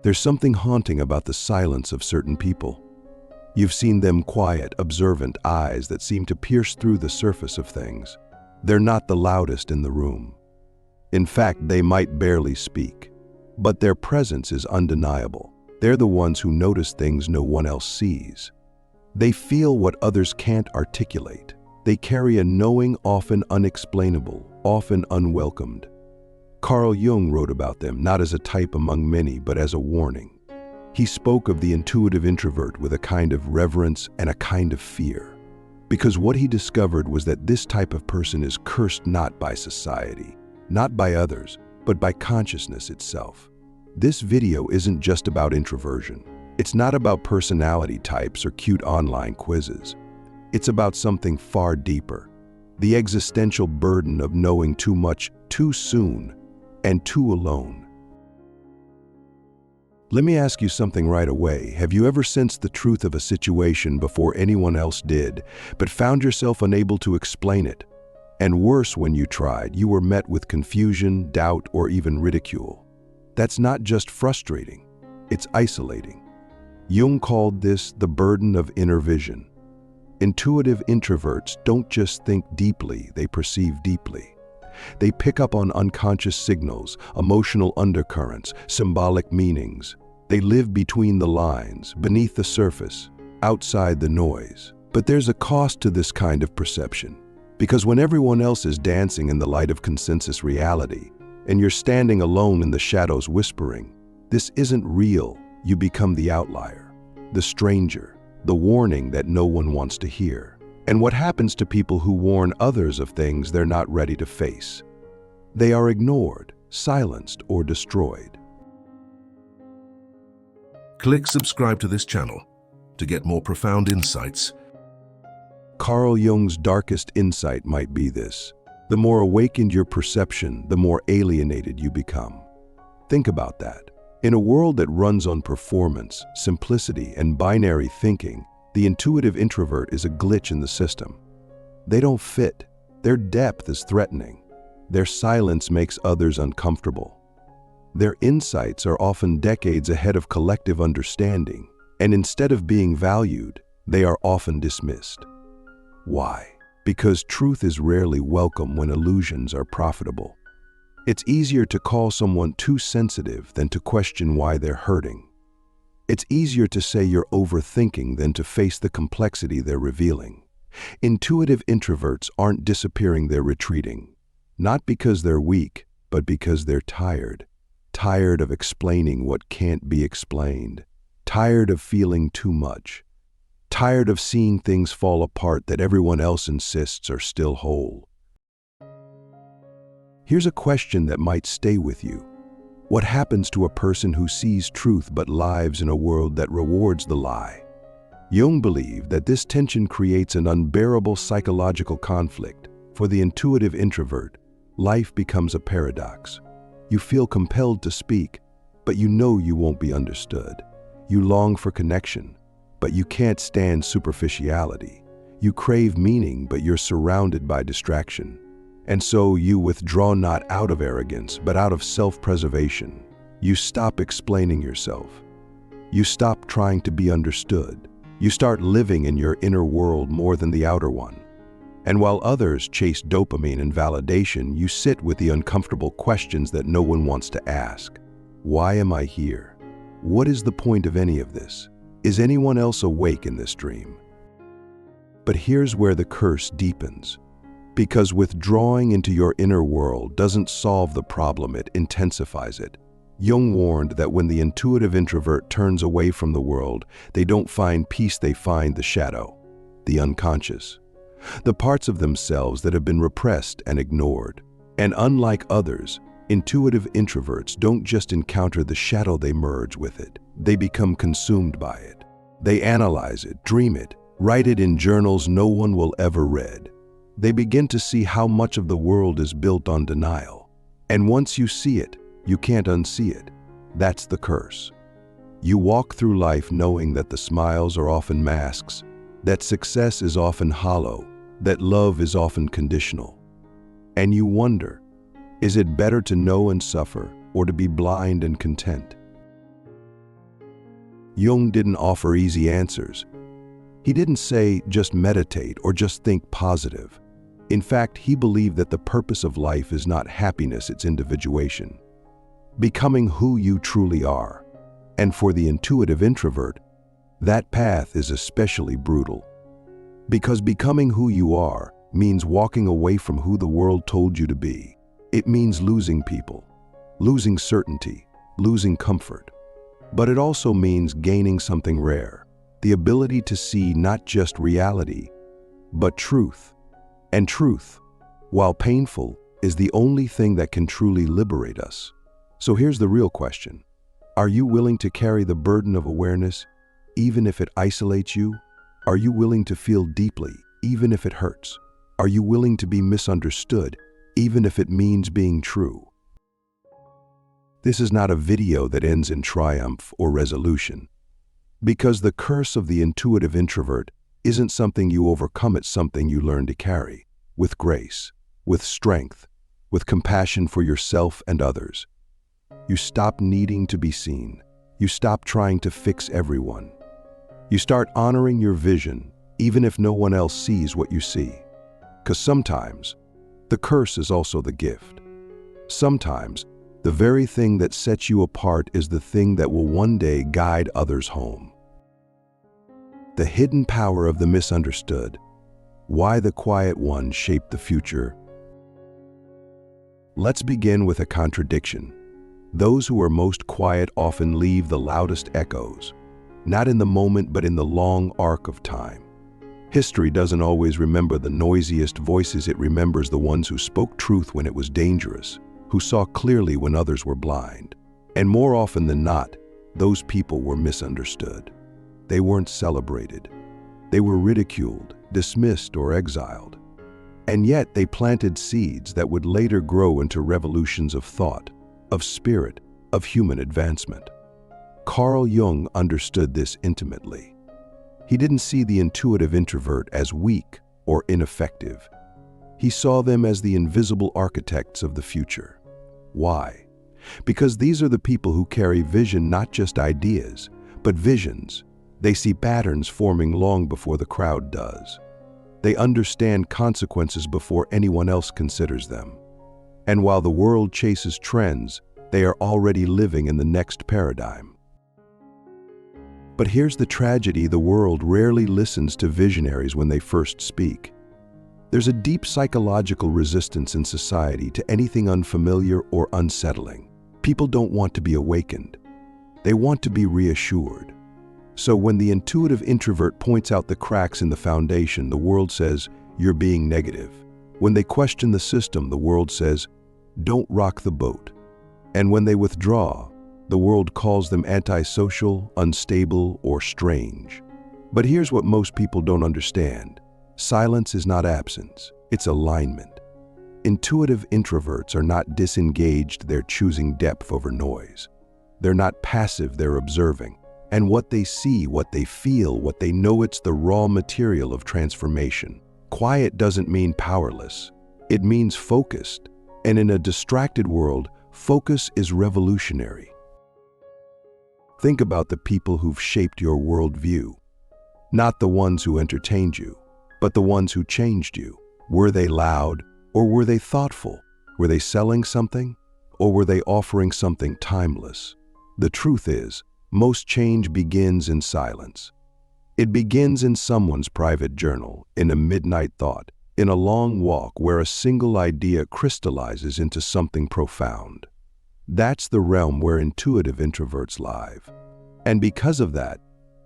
There's something haunting about the silence of certain people. You've seen them quiet, observant eyes that seem to pierce through the surface of things. They're not the loudest in the room. In fact, they might barely speak. But their presence is undeniable. They're the ones who notice things no one else sees. They feel what others can't articulate. They carry a knowing often unexplainable, often unwelcomed. Carl Jung wrote about them not as a type among many, but as a warning. He spoke of the intuitive introvert with a kind of reverence and a kind of fear. Because what he discovered was that this type of person is cursed not by society, not by others, but by consciousness itself. This video isn't just about introversion. It's not about personality types or cute online quizzes. It's about something far deeper. The existential burden of knowing too much, too soon, and too alone. Let me ask you something right away. Have you ever sensed the truth of a situation before anyone else did, but found yourself unable to explain it? And worse, when you tried, you were met with confusion, doubt, or even ridicule. That's not just frustrating, it's isolating. Jung called this the burden of inner vision. Intuitive introverts don't just think deeply, they perceive deeply. They pick up on unconscious signals, emotional undercurrents, symbolic meanings. They live between the lines, beneath the surface, outside the noise. But there's a cost to this kind of perception, because when everyone else is dancing in the light of consensus reality, and you're standing alone in the shadows whispering, this isn't real, you become the outlier, the stranger, the warning that no one wants to hear. And what happens to people who warn others of things they're not ready to face? They are ignored, silenced, or destroyed. Click subscribe to this channel to get more profound insights. Carl Jung's darkest insight might be this: the more awakened your perception, the more alienated you become. Think about that. In a world that runs on performance, simplicity, and binary thinking, the intuitive introvert is a glitch in the system. They don't fit. Their depth is threatening. Their silence makes others uncomfortable. Their insights are often decades ahead of collective understanding, and instead of being valued, they are often dismissed. Why? Because truth is rarely welcome when illusions are profitable. It's easier to call someone too sensitive than to question why they're hurting. It's easier to say you're overthinking than to face the complexity they're revealing. Intuitive introverts aren't disappearing, they're retreating. Not because they're weak, but because they're tired. Tired of explaining what can't be explained. Tired of feeling too much. Tired of seeing things fall apart that everyone else insists are still whole. Here's a question that might stay with you. What happens to a person who sees truth but lives in a world that rewards the lie? Jung believed that this tension creates an unbearable psychological conflict. For the intuitive introvert, life becomes a paradox. You feel compelled to speak, but you know you won't be understood. You long for connection, but you can't stand superficiality. You crave meaning, but you're surrounded by distraction. And so you withdraw not out of arrogance, but out of self-preservation. You stop explaining yourself. You stop trying to be understood. You start living in your inner world more than the outer one. And while others chase dopamine and validation, you sit with the uncomfortable questions that no one wants to ask. Why am I here? What is the point of any of this? Is anyone else awake in this dream? But here's where the curse deepens. Because withdrawing into your inner world doesn't solve the problem, it intensifies it. Jung warned that when the intuitive introvert turns away from the world, they don't find peace, they find the shadow, the unconscious, the parts of themselves that have been repressed and ignored. And unlike others, intuitive introverts don't just encounter the shadow, they merge with it. They become consumed by it. They analyze it, dream it, write it in journals no one will ever read. They begin to see how much of the world is built on denial. And once you see it, you can't unsee it. That's the curse. You walk through life knowing that the smiles are often masks, that success is often hollow, that love is often conditional. And you wonder, is it better to know and suffer, or to be blind and content? Jung didn't offer easy answers. He didn't say just meditate or just think positive. In fact, he believed that the purpose of life is not happiness, it's individuation. Becoming who you truly are. And for the intuitive introvert, that path is especially brutal. Because becoming who you are means walking away from who the world told you to be. It means losing people, losing certainty, losing comfort. But it also means gaining something rare, the ability to see not just reality, but truth. And truth, while painful, is the only thing that can truly liberate us. So here's the real question. Are you willing to carry the burden of awareness, even if it isolates you? Are you willing to feel deeply, even if it hurts? Are you willing to be misunderstood, even if it means being true? This is not a video that ends in triumph or resolution. Because the curse of the intuitive introvert isn't something you overcome, it's something you learn to carry, with grace, with strength, with compassion for yourself and others. You stop needing to be seen. You stop trying to fix everyone. You start honoring your vision, even if no one else sees what you see. Because sometimes, the curse is also the gift. Sometimes, the very thing that sets you apart is the thing that will one day guide others home. The hidden power of the misunderstood. Why the quiet ones shape the future. Let's begin with a contradiction. Those who are most quiet often leave the loudest echoes, not in the moment but in the long arc of time. History doesn't always remember the noisiest voices, it remembers the ones who spoke truth when it was dangerous, who saw clearly when others were blind. And more often than not, those people were misunderstood. They weren't celebrated. They were ridiculed, dismissed, or exiled. And yet they planted seeds that would later grow into revolutions of thought, of spirit, of human advancement. Carl Jung understood this intimately. He didn't see the intuitive introvert as weak or ineffective. He saw them as the invisible architects of the future. Why? Because these are the people who carry vision, not just ideas, but visions. They see patterns forming long before the crowd does. They understand consequences before anyone else considers them. And while the world chases trends, they are already living in the next paradigm. But here's the tragedy: the world rarely listens to visionaries when they first speak. There's a deep psychological resistance in society to anything unfamiliar or unsettling. People don't want to be awakened. They want to be reassured. So when the intuitive introvert points out the cracks in the foundation, the world says, "You're being negative." When they question the system, the world says, "Don't rock the boat." And when they withdraw, the world calls them antisocial, unstable, or strange. But here's what most people don't understand. Silence is not absence, it's alignment. Intuitive introverts are not disengaged, they're choosing depth over noise. They're not passive, they're observing. And what they see, what they feel, what they know, it's the raw material of transformation. Quiet doesn't mean powerless. It means focused. And in a distracted world, focus is revolutionary. Think about the people who've shaped your worldview. Not the ones who entertained you, but the ones who changed you. Were they loud, or were they thoughtful? Were they selling something, or were they offering something timeless? The truth is, most change begins in silence. It begins in someone's private journal, in a midnight thought, in a long walk where a single idea crystallizes into something profound. That's the realm where intuitive introverts live. And because of that,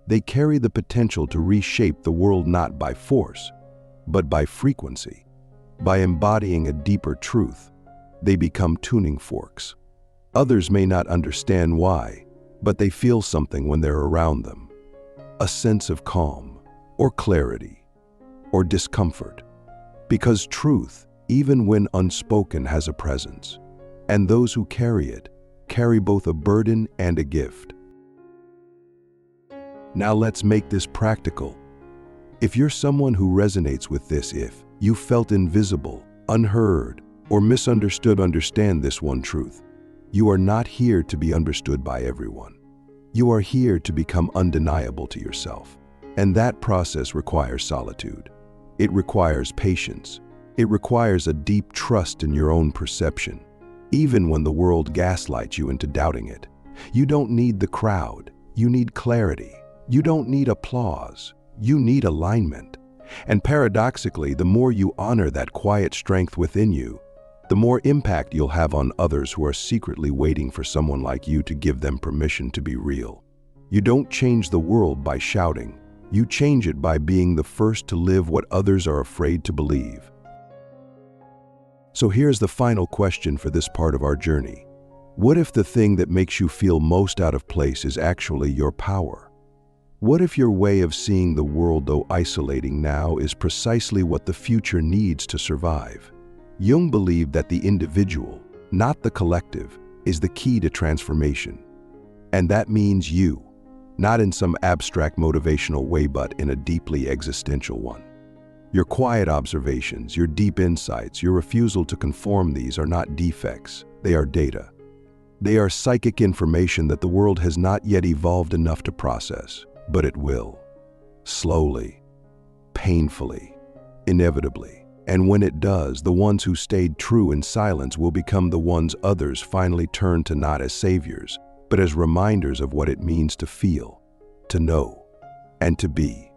they carry the potential to reshape the world not by force, but by frequency. By embodying a deeper truth, they become tuning forks. Others may not understand why, but they feel something when they're around them. A sense of calm, or clarity, or discomfort. Because truth, even when unspoken, has a presence. And those who carry it, carry both a burden and a gift. Now let's make this practical. If you're someone who resonates with this, if you felt invisible, unheard, or misunderstood, understand this one truth. You are not here to be understood by everyone. You are here to become undeniable to yourself. And that process requires solitude. It requires patience. It requires a deep trust in your own perception, even when the world gaslights you into doubting it. You don't need the crowd. You need clarity. You don't need applause. You need alignment. And paradoxically, the more you honor that quiet strength within you, the more impact you'll have on others who are secretly waiting for someone like you to give them permission to be real. You don't change the world by shouting. You change it by being the first to live what others are afraid to believe. So here's the final question for this part of our journey. What if the thing that makes you feel most out of place is actually your power? What if your way of seeing the world, though isolating now, is precisely what the future needs to survive? Jung believed that the individual, not the collective, is the key to transformation. And that means you, not in some abstract motivational way, but in a deeply existential one. Your quiet observations, your deep insights, your refusal to conform, these are not defects, they are data. They are psychic information that the world has not yet evolved enough to process, but it will. Slowly, painfully, inevitably. And when it does, the ones who stayed true in silence will become the ones others finally turn to, not as saviors, but as reminders of what it means to feel, to know, and to be.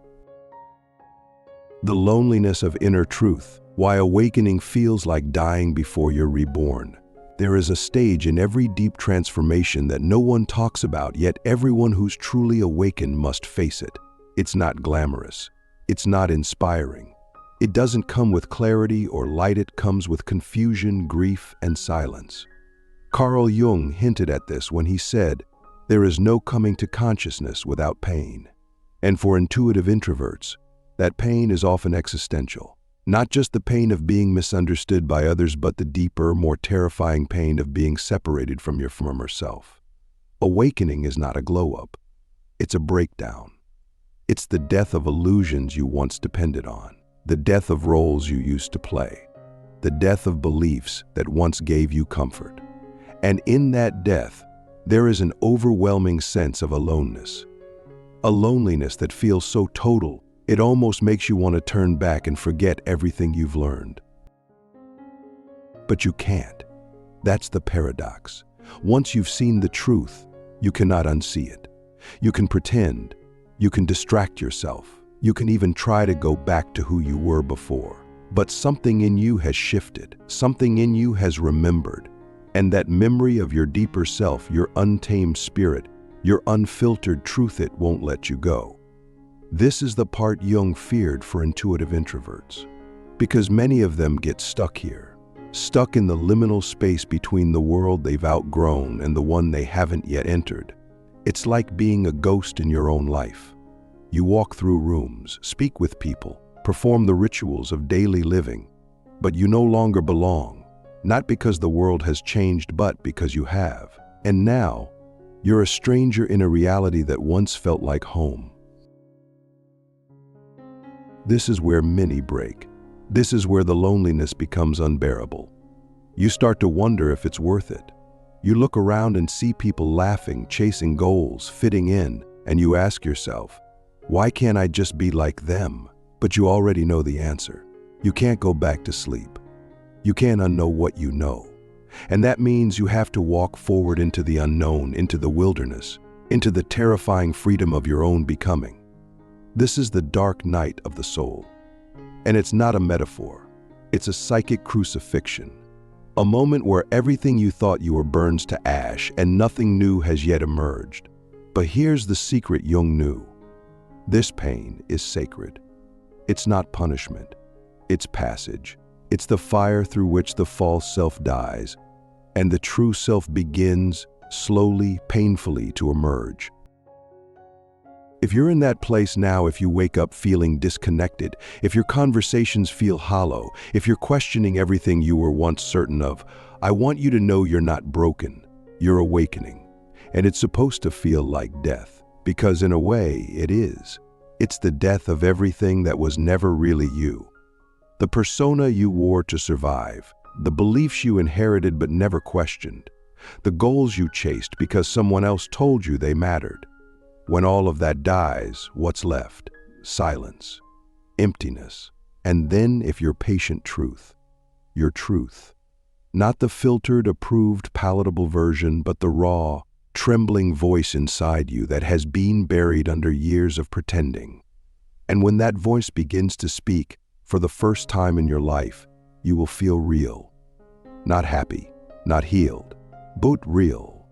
The loneliness of inner truth, why awakening feels like dying before you're reborn. There is a stage in every deep transformation that no one talks about, yet everyone who's truly awakened must face it. It's not glamorous. It's not inspiring. It doesn't come with clarity or light. It comes with confusion, grief, and silence. Carl Jung hinted at this when he said, "There is no coming to consciousness without pain." And for intuitive introverts, that pain is often existential. Not just the pain of being misunderstood by others, but the deeper, more terrifying pain of being separated from your former self. Awakening is not a glow-up. It's a breakdown. It's the death of illusions you once depended on, the death of roles you used to play, the death of beliefs that once gave you comfort. And in that death, there is an overwhelming sense of aloneness. A loneliness that feels so total, it almost makes you want to turn back and forget everything you've learned. But you can't. That's the paradox. Once you've seen the truth, you cannot unsee it. You can pretend, you can distract yourself, you can even try to go back to who you were before. But something in you has shifted, something in you has remembered. And that memory of your deeper self, your untamed spirit, your unfiltered truth, it won't let you go. This is the part Jung feared for intuitive introverts, because many of them get stuck here, stuck in the liminal space between the world they've outgrown and the one they haven't yet entered. It's like being a ghost in your own life. You walk through rooms, speak with people, perform the rituals of daily living, but you no longer belong, not because the world has changed, but because you have. And now, you're a stranger in a reality that once felt like home. This is where many break. This is where the loneliness becomes unbearable. You start to wonder if it's worth it. You look around and see people laughing, chasing goals, fitting in, and you ask yourself, why can't I just be like them? But you already know the answer. You can't go back to sleep. You can't unknow what you know. And that means you have to walk forward into the unknown, into the wilderness, into the terrifying freedom of your own becoming. This is the dark night of the soul. And it's not a metaphor. It's a psychic crucifixion. A moment where everything you thought you were burns to ash and nothing new has yet emerged. But here's the secret Jung knew. This pain is sacred. It's not punishment. It's passage. It's the fire through which the false self dies, and the true self begins, slowly, painfully, to emerge. If you're in that place now, if you wake up feeling disconnected, if your conversations feel hollow, if you're questioning everything you were once certain of, I want you to know you're not broken. You're awakening. And it's supposed to feel like death, because in a way, it is. It's the death of everything that was never really you. The persona you wore to survive, the beliefs you inherited but never questioned, the goals you chased because someone else told you they mattered. When all of that dies, what's left? Silence, emptiness, and then, if you're patient, truth. Your truth. Not the filtered, approved, palatable version, but the raw, trembling voice inside you that has been buried under years of pretending. And when that voice begins to speak, for the first time in your life, you will feel real. Not happy, not healed, but real.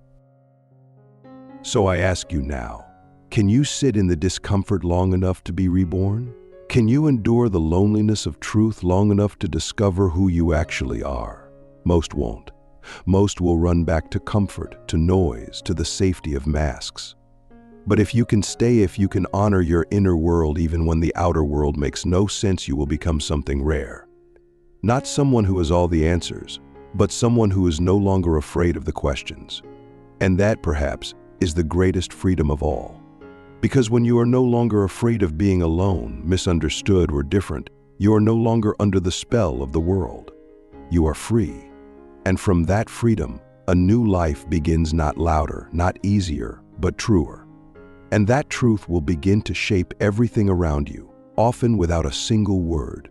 So I ask you now, can you sit in the discomfort long enough to be reborn? Can you endure the loneliness of truth long enough to discover who you actually are? Most won't. Most will run back to comfort, to noise, to the safety of masks. But if you can stay, if you can honor your inner world even when the outer world makes no sense, you will become something rare. Not someone who has all the answers, but someone who is no longer afraid of the questions. And that, perhaps, is the greatest freedom of all. Because when you are no longer afraid of being alone, misunderstood, or different, you are no longer under the spell of the world. You are free. And from that freedom, a new life begins, not louder, not easier, but truer. And that truth will begin to shape everything around you, often without a single word.